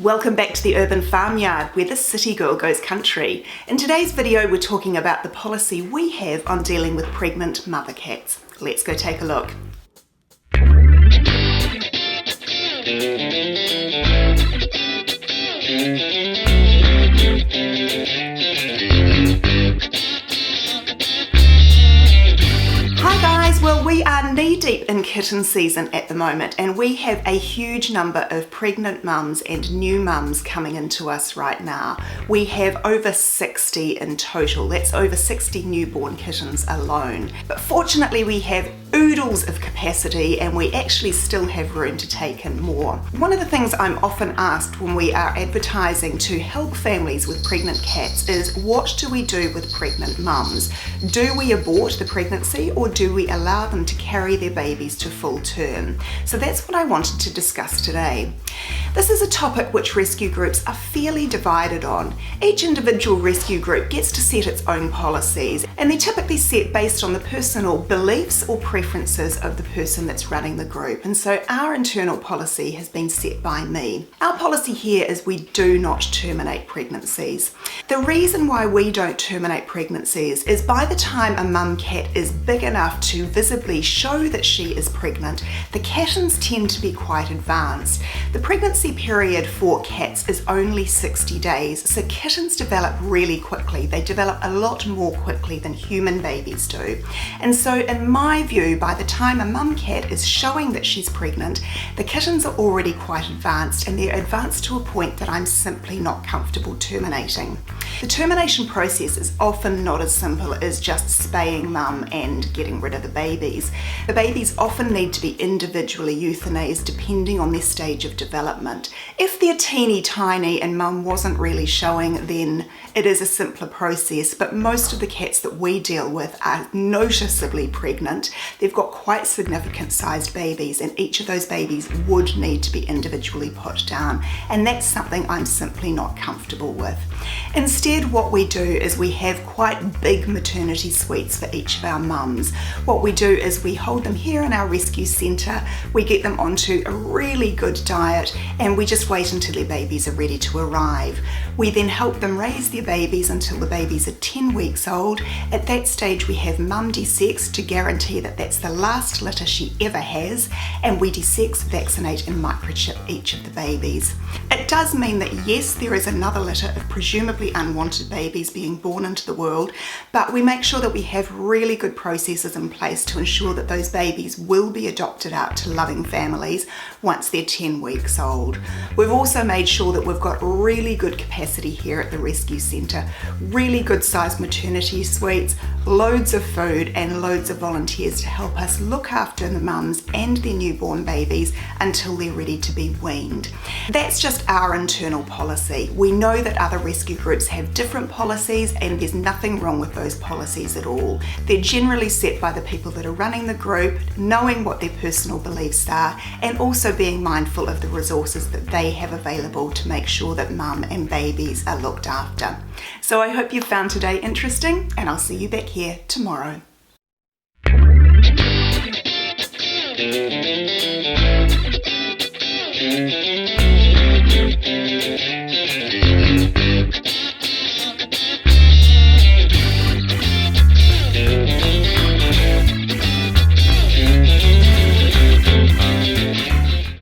Welcome back to the Urban Farmyard, where the city girl goes country. In today's video, we're talking about the policy we have on dealing with pregnant mother cats. Let's go take a look. Hi guys, well we are knee-deep in kitten season at the moment and we have a huge number of pregnant mums and new mums coming into us right now. We have over 60 in total. That's over 60 newborn kittens alone. But fortunately we have oodles of capacity and we actually still have room to take in more. One of the things I'm often asked when we are advertising to help families with pregnant cats is, what do we do with pregnant mums? Do we abort the pregnancy or do we allow them to carry their babies to full term? So that's what I wanted to discuss today. This is a topic which rescue groups are fairly divided on. Each individual rescue group gets to set its own policies, and they're typically set based on the personal beliefs or preferences of the person that's running the group. And so our internal policy has been set by me. Our policy here is we do not terminate pregnancies. The reason why we don't terminate pregnancies is by the time a mum cat is big enough to visibly show that she is pregnant, the kittens tend to be quite advanced. The pregnancy period for cats is only 60 days, so kittens develop really quickly. They develop a lot more quickly than human babies do. And so in my view, by the time a mum cat is showing that she's pregnant, the kittens are already quite advanced, and they're advanced to a point that I'm simply not comfortable terminating. The termination process is often not as simple as just spaying mum and getting rid of the babies. The babies often need to be individually euthanized depending on their stage of development. If they're teeny tiny and mum wasn't really showing, then it is a simpler process, but most of the cats that we deal with are noticeably pregnant. They've got quite significant sized babies, and each of those babies would need to be individually put down, and that's something I'm simply not comfortable with. Instead, what we do is we have quite big maternity suites for each of our mums. What we do is we hold them here in our rescue centre, we get them onto a really good diet, and we just wait until their babies are ready to arrive. We then help them raise their babies until the babies are 10 weeks old. At that stage we have mum de-sex to guarantee that that's the last litter she ever has, and we de-sex, vaccinate and microchip each of the babies. It does mean that yes, there is another litter of presumably unwanted babies being born into the world, but we make sure that we have really good processes in place to ensure that those babies will be adopted out to loving families once they're 10 weeks old. We've also made sure that we've got really good capacity here at the rescue centre, really good sized maternity suites, loads of food and loads of volunteers to help us look after the mums and their newborn babies until they're ready to be weaned. That's just our internal policy. We know that other rescue groups have different policies, and there's nothing wrong with those policies at all. They're generally set by the people that are running the group, knowing what their personal beliefs are, and also being mindful of the resources that they have available to make sure that mum and babies are looked after. So I hope you found today interesting, and I'll see you back here tomorrow.